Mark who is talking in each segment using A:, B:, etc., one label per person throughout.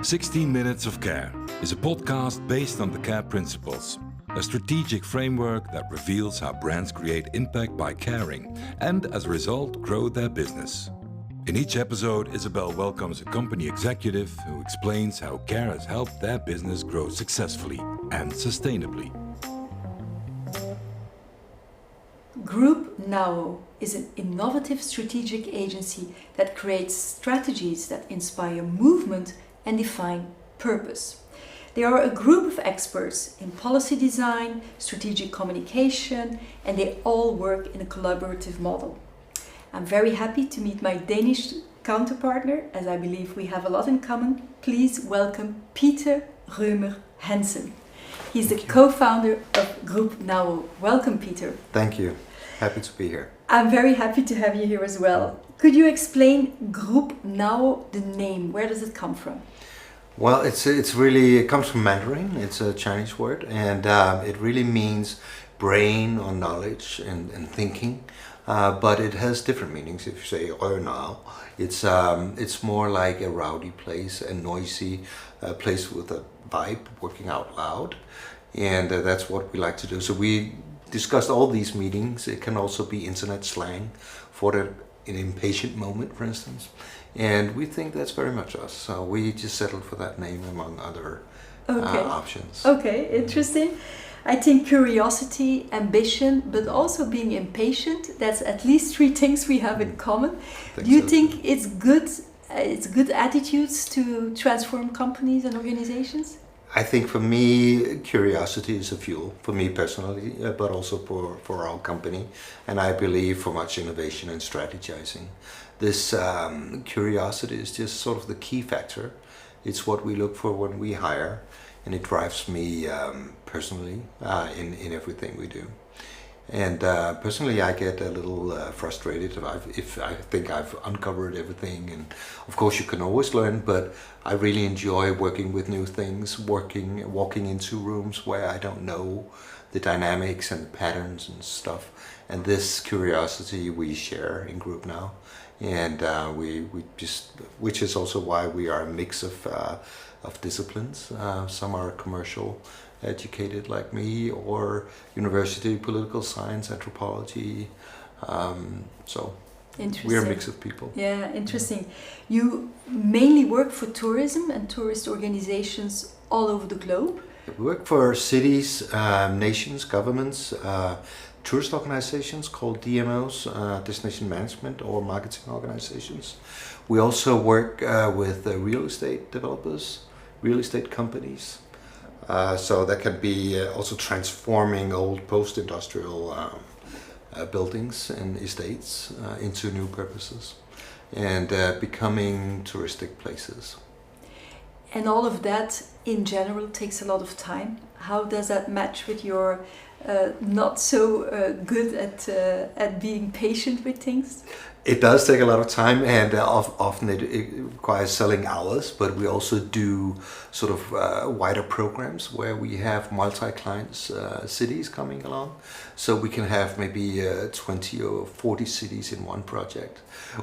A: 16 Minutes of Care is a podcast based on the CARE principles, a strategic framework that reveals how brands create impact by caring and, as a result, grow their business. In each episode, Isabel welcomes a company executive who explains how CARE has helped their business grow successfully and sustainably.
B: Group Nao is an innovative strategic agency that creates strategies that inspire movement and define purpose. They are a group of experts in policy design, strategic communication, and they all work in a collaborative model. I'm very happy to meet my Danish counterpartner, as I believe we have a lot in common. Please welcome Peter Rømer Hansen. He's the co-founder of Group Nao. Welcome, Peter.
C: Thank you. Happy to be here.
B: I'm very happy to have you here as well. Could you explain Group Nao, the name? Where does it come from?
C: Well, it comes from Mandarin. It's a Chinese word, and it really means brain or knowledge and thinking. But it has different meanings. If you say Rømer Nao, it's more like a rowdy place, a noisy place with a vibe, working out loud, and that's what we like to do. So we discussed all these meetings. It can also be internet slang for an impatient moment, for instance, and we think that's very much us. So we just settled for that name among other options. Okay,
B: interesting. I think curiosity, ambition, but also being impatient, that's at least three things we have in common. Do you think it's good attitudes to transform companies and organizations?
C: I think for me, curiosity is a fuel, for me personally, but also for our company. And I believe for much innovation and strategizing. This curiosity is just sort of the key factor. It's what we look for when we hire. And it drives me personally in everything we do. And personally, I get a little frustrated if I think I've uncovered everything. And of course, you can always learn, but I really enjoy working with new things, walking into rooms where I don't know the dynamics and the patterns and stuff. And this curiosity we share in Group Nao, and which is also why we are a mix of disciplines. Some are commercial educated like me, or university, political science, anthropology. So we're a mix of people.
B: Yeah, interesting. You mainly work for tourism and tourist organizations all over the globe?
C: We work for cities, nations, governments, tourist organizations called DMOs, destination management or marketing organizations. We also work with real estate developers, real estate companies. So that can be also transforming old post-industrial buildings and estates into new purposes and becoming touristic places.
B: And all of that in general takes a lot of time. How does that match with your not so good at being patient with things?
C: It does take a lot of time, and often it requires selling hours, but we also do sort of wider programs where we have multi-clients cities coming along. So we can have maybe 20 or 40 cities in one project,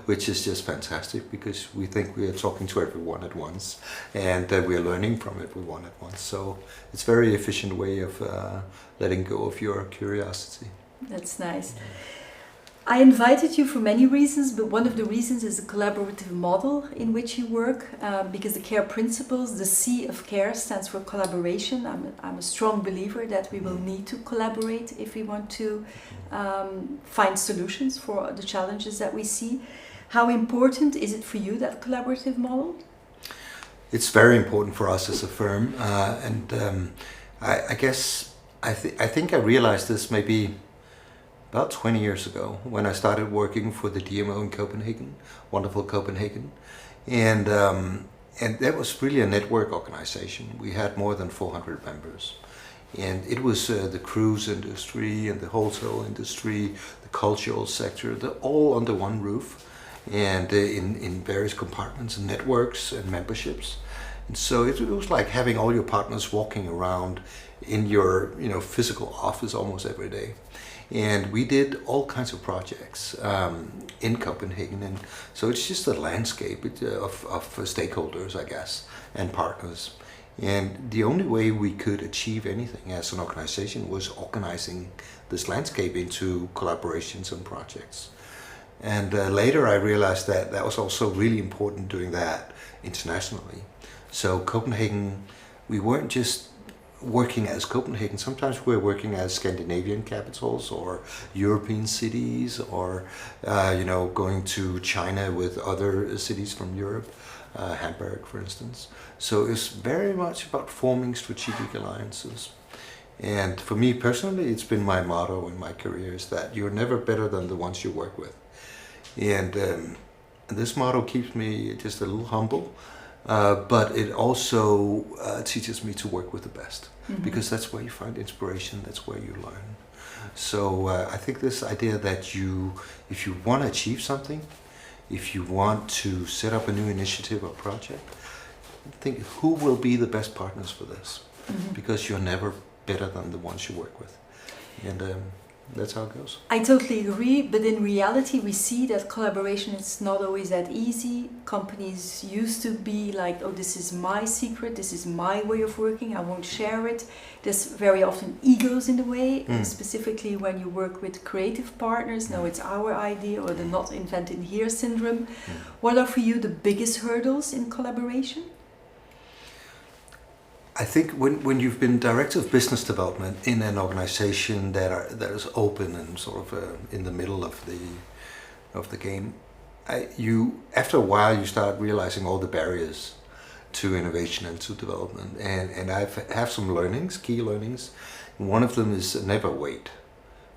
C: which is just fantastic because we think we are talking to everyone at once and we are learning from everyone at once. So it's a very efficient way of letting go of your curiosity.
B: That's nice. I invited you for many reasons, but one of the reasons is the collaborative model in which you work, because the CARE principles, the C of CARE stands for collaboration. I'm a strong believer that we will need to collaborate if we want to find solutions for the challenges that we see. How important is it for you, that collaborative model?
C: It's very important for us as a firm, and I guess I think I realized this maybe about 20 years ago when I started working for the DMO in Copenhagen, wonderful Copenhagen. And that was really a network organization. We had more than 400 members. And it was the cruise industry and the hotel industry, the cultural sector, all under one roof and in various compartments and networks and memberships. And so it was like having all your partners walking around in your physical office almost every day. And we did all kinds of projects in Copenhagen. And so it's just a landscape of stakeholders, I guess, and partners. And the only way we could achieve anything as an organization was organizing this landscape into collaborations and projects. And later I realized that that was also really important doing that internationally. So Copenhagen, we weren't just working as Copenhagen. Sometimes we're working as Scandinavian capitals or European cities, or going to China with other cities from Europe, Hamburg, for instance. So it's very much about forming strategic alliances. And for me personally, it's been my motto in my career is that you're never better than the ones you work with. And this motto keeps me just a little humble, but it also teaches me to work with the best, because that's where you find inspiration, that's where you learn. So I think this idea that if you want to achieve something, if you want to set up a new initiative or project, think who will be the best partners for this, because you're never better than the ones you work with. And that's how it goes.
B: I totally agree, but in reality we see that collaboration is not always that easy. Companies used to be like, oh, this is my secret, this is my way of working, I won't share it. There's very often egos in the way, specifically when you work with creative partners. No, it's our idea, or the not invented here syndrome. What are for you the biggest hurdles in collaboration?
C: I think when you've been director of business development in an organization that is open and sort of in the middle of the game, after a while you start realizing all the barriers to innovation and to development. And I have some learnings, key learnings. One of them is never wait.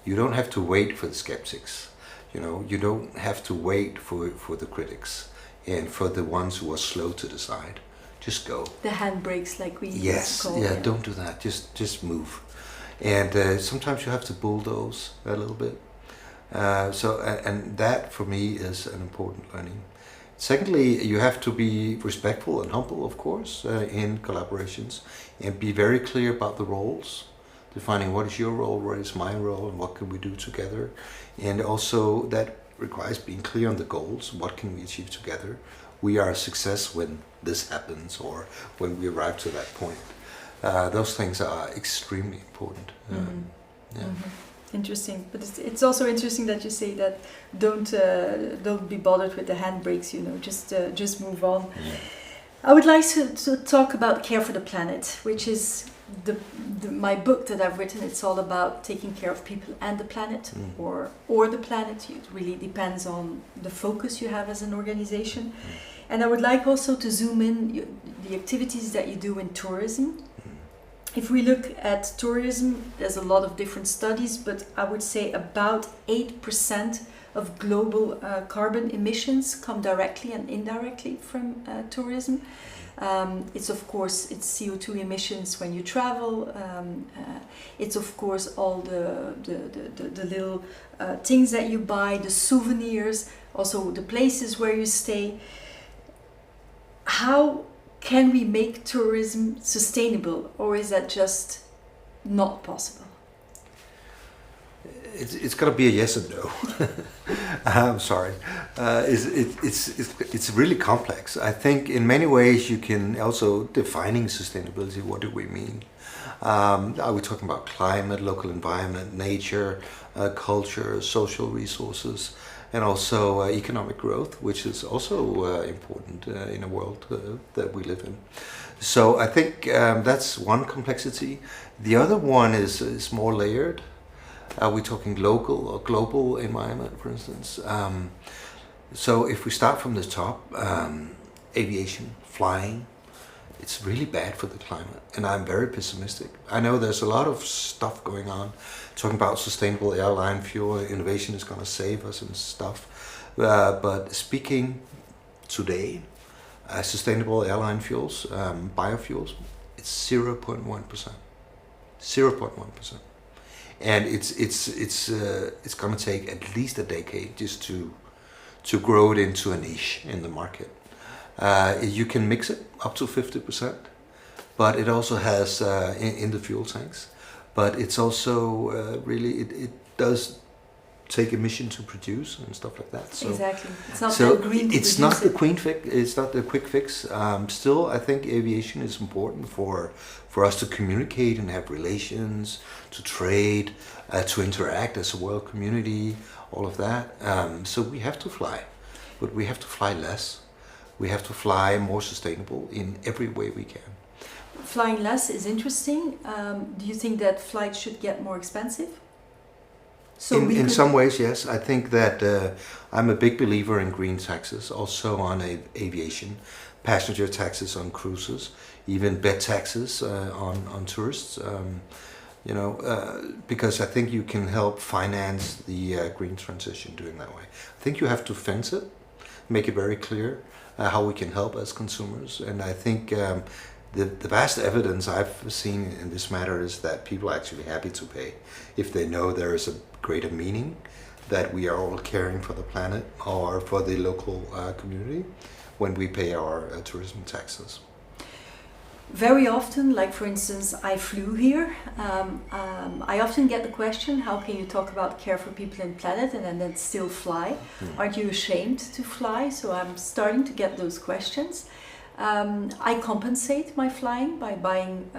C: You don't have to wait for the skeptics. You don't have to wait for the critics and for the ones who are slow to decide. Just go. The handbrakes, like we used to call them. Don't do that. Just move. And sometimes you have to bulldoze a little bit. And that for me is an important learning. Secondly, you have to be respectful and humble, of course, in collaborations, and be very clear about the roles, defining what is your role, what is my role, and what can we do together. And also that requires being clear on the goals. What can we achieve together? We are a success when this happens, or when we arrive to that point. Those things are extremely important.
B: Interesting, but it's also interesting that you say that don't be bothered with the handbrakes. Just move on. I would like to talk about Care for the Planet, which is my book that I've written. It's all about taking care of people and the planet, or the planet. It really depends on the focus you have as an organization. And I would like also to zoom in the activities that you do in tourism. If we look at tourism, there's a lot of different studies, but I would say about 8% of global carbon emissions come directly and indirectly from tourism. It's of course CO2 emissions when you travel. It's of course all the little things that you buy, the souvenirs, also the places where you stay. How can we make tourism sustainable, or is that just not possible?
C: It's got to be a yes and no. I'm sorry. It's really complex. I think in many ways you can also defining sustainability. What do we mean? Are we talking about climate, local environment, nature, culture, social resources, and also economic growth, which is also important in a world that we live in. So I think that's one complexity. The other one is more layered. Are we talking local or global environment, for instance? So if we start from the top, aviation, flying, it's really bad for the climate, and I'm very pessimistic. I know there's a lot of stuff going on, talking about sustainable airline fuel, innovation is going to save us and stuff. But speaking today, sustainable airline fuels, biofuels, it's 0.1%. 0.1%. And it's going to take at least a decade just to grow it into a niche in the market. You can mix it up to 50%, but it also has in the fuel tanks. But it's also really does take emission to produce and stuff like that. So,
B: exactly. It's not
C: so
B: that green to
C: it's not
B: produce
C: the queen fix. It's not the quick fix. Still, I think aviation is important for us to communicate and have relations, to trade, to interact as a world community, all of that. So we have to fly, but we have to fly less. We have to fly more sustainable in every way we can.
B: Flying less is interesting. Do you think that flights should get more expensive? So
C: in some ways, yes. I think that I'm a big believer in green taxes, also on aviation, passenger taxes on cruises, even bed taxes on tourists. Because I think you can help finance the green transition doing that way. I think you have to fence it, make it very clear how we can help as consumers. And I think the vast evidence I've seen in this matter is that people are actually happy to pay if they know there is a greater meaning that we are all caring for the planet or for the local community when we pay our tourism taxes.
B: Very often, like for instance, I flew here. I often get the question, how can you talk about care for people and planet and then still fly? Aren't you ashamed to fly? So I'm starting to get those questions. I compensate my flying by buying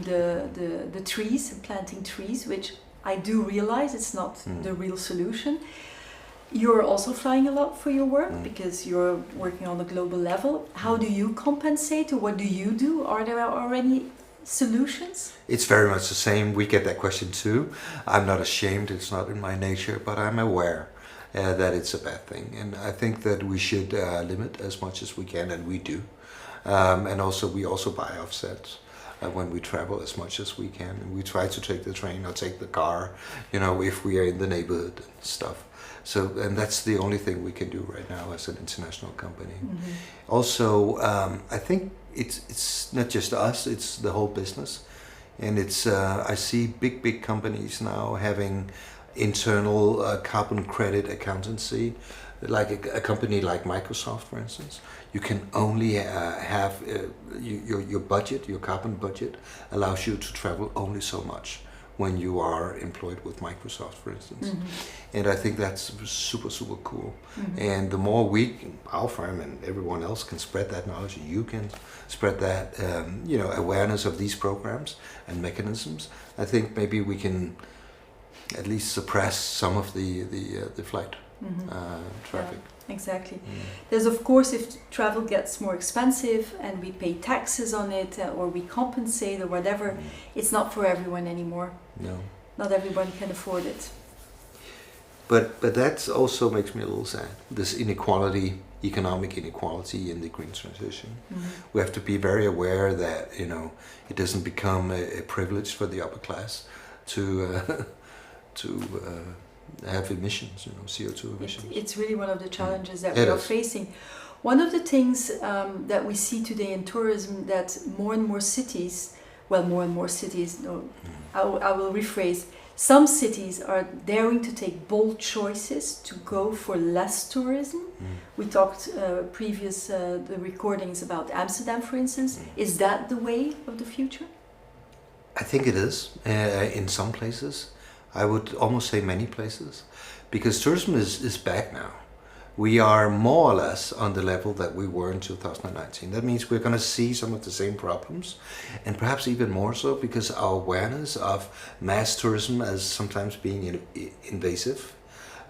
B: the trees and planting trees, which I do realize it's not the real solution. You're also flying a lot for your work because you're working on a global level. How do you compensate, or what do you do? Are there already solutions?
C: It's very much the same. We get that question too. I'm not ashamed. It's not in my nature, but I'm aware that it's a bad thing. And I think that we should limit as much as we can, and we do. And also, we also buy offsets when we travel as much as we can. And we try to take the train or take the car, if we are in the neighborhood and stuff. So, and that's the only thing we can do right now as an international company. Also, I think it's not just us, it's the whole business. And it's I see big companies now having internal carbon credit accountancy, like a company like Microsoft, for instance. You can only have your budget, your carbon budget allows you to travel only so much when you are employed with Microsoft, for instance. And I think that's super cool. And the more our firm and everyone else can spread that knowledge, and you can spread that awareness of these programs and mechanisms, I think maybe we can at least suppress some of the flight traffic.
B: Yeah, exactly. There's, of course, if travel gets more expensive and we pay taxes on it or we compensate or whatever, it's not for everyone anymore.
C: No.
B: Not everyone can afford it.
C: But that also makes me a little sad. This inequality, economic inequality in the green transition. We have to be very aware that it doesn't become a privilege for the upper class to have emissions, CO2 emissions.
B: It's really one of the challenges that we are facing. One of the things that we see today in tourism, that more and more cities, I will rephrase, some cities are daring to take bold choices to go for less tourism. We talked the recordings about Amsterdam, for instance. Is that the way of the future?
C: I think it is in some places. I would almost say many places, because tourism is back now. We are more or less on the level that we were in 2019. That means we're going to see some of the same problems, and perhaps even more so, because our awareness of mass tourism as sometimes being invasive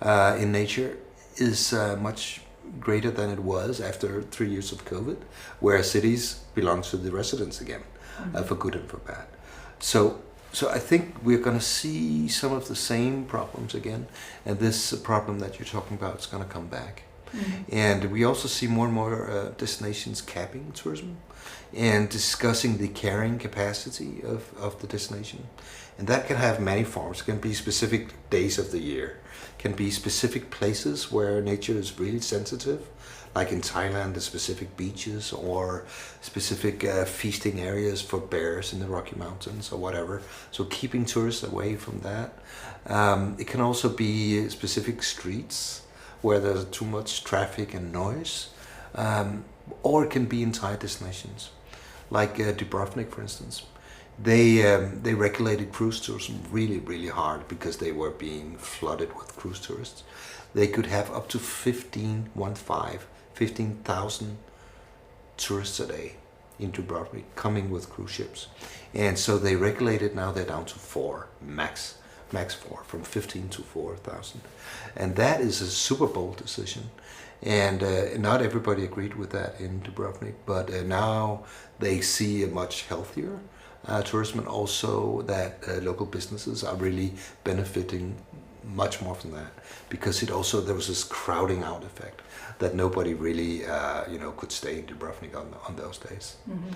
C: in nature is much greater than it was after 3 years of COVID, where cities belong to the residents again, for good and for bad. So I think we're going to see some of the same problems again, and this problem that you're talking about is going to come back. And we also see more and more destinations capping tourism and discussing the carrying capacity of the destination. And that can have many forms. It can be specific days of the year, can be specific places where nature is really sensitive, like in Thailand, the specific beaches or specific feasting areas for bears in the Rocky Mountains or whatever. So keeping tourists away from that. It can also be specific streets where there's too much traffic and noise. Or it can be entire destinations, like Dubrovnik, for instance. They regulated cruise tourism really, really hard because they were being flooded with cruise tourists. They could have up to 15,000 tourists a day in Dubrovnik coming with cruise ships. And so they regulated, now they're down to 4, max 4, from 15 to 4,000. And that is a super bold decision. And not everybody agreed with that in Dubrovnik, but now they see a much healthier tourism, and also that local businesses are really benefiting much more from that, because it also, there was this crowding out effect that nobody really could stay in Dubrovnik on those days.
B: Mm-hmm.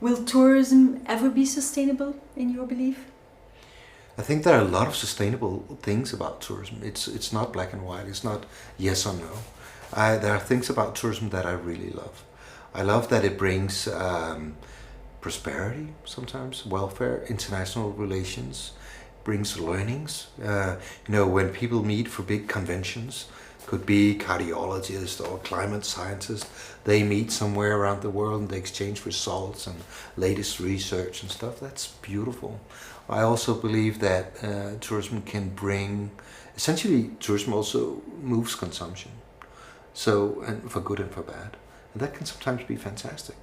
B: Will tourism ever be sustainable in your belief?
C: I think there are a lot of sustainable things about tourism. It's not black and white. It's not yes or no. There are things about tourism that I really love. I love that it brings prosperity, sometimes welfare, international relations, brings learnings. When people meet for big conventions, could be cardiologists or climate scientists, they meet somewhere around the world and they exchange results and latest research and stuff. That's beautiful. I also believe that tourism can bring, essentially tourism also moves consumption. So, and for good and for bad. And that can sometimes be fantastic.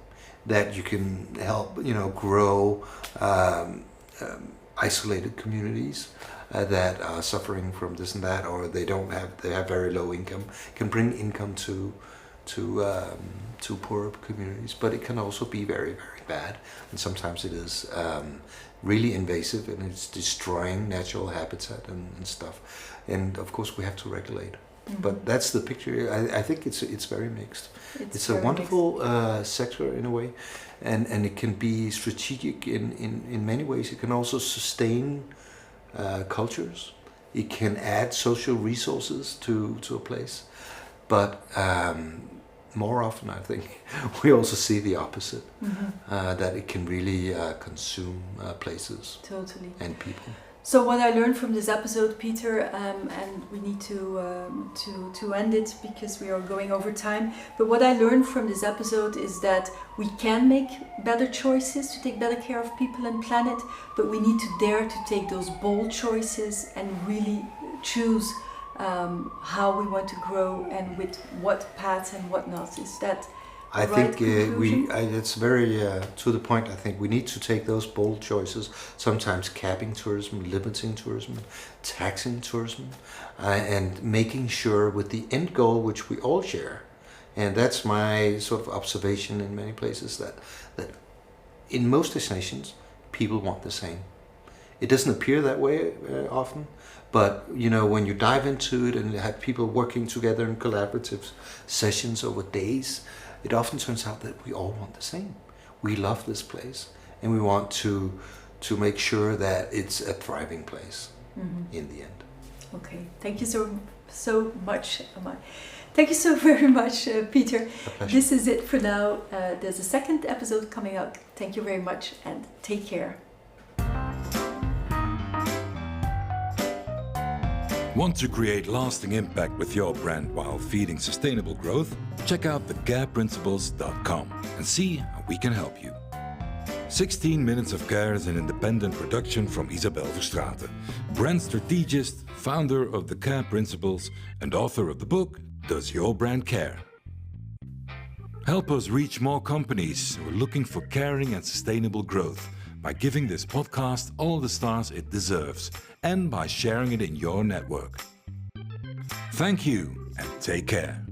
C: That you can help, grow isolated communities that are suffering from this and that, or they have very low income, can bring income to poorer communities. But it can also be very, very bad, and sometimes it is really invasive, and it's destroying natural habitat and stuff. And of course we have to regulate. Mm-hmm. But that's the picture. I think it's very mixed. It's a wonderful sector in a way, and it can be strategic in many ways. It can also sustain cultures. It can add social resources to a place. But more often, I think, we also see the opposite, mm-hmm. That it can really consume places,
B: totally,
C: and people.
B: So what I learned from this episode, Peter, and we need to end it because we are going over time. But what I learned from this episode is that we can make better choices to take better care of people and planet, but we need to dare to take those bold choices and really choose how we want to grow and with what paths and what not. Is that
C: I think it's very to the point. I think we need to take those bold choices, sometimes capping tourism, limiting tourism, taxing tourism, and making sure with the end goal, which we all share. And that's my sort of observation in many places, that in most destinations, people want the same. It doesn't appear that way often, but when you dive into it and have people working together in collaborative sessions over days, it often turns out that we all want the same. We love this place, and we want to make sure that it's a thriving place, mm-hmm. in the end.
B: Okay, thank you so much. Thank you so very much, Peter. This is it for now. There's a second episode coming up. Thank you very much, and take care.
A: Want to create lasting impact with your brand while feeding sustainable growth? Check out thecareprinciples.com and see how we can help you. 16 Minutes of Care is an independent production from Isabel Verstraete, brand strategist, founder of The Care Principles, and author of the book, Does Your Brand Care? Help us reach more companies who are looking for caring and sustainable growth by giving this podcast all the stars it deserves and by sharing it in your network. Thank you and take care.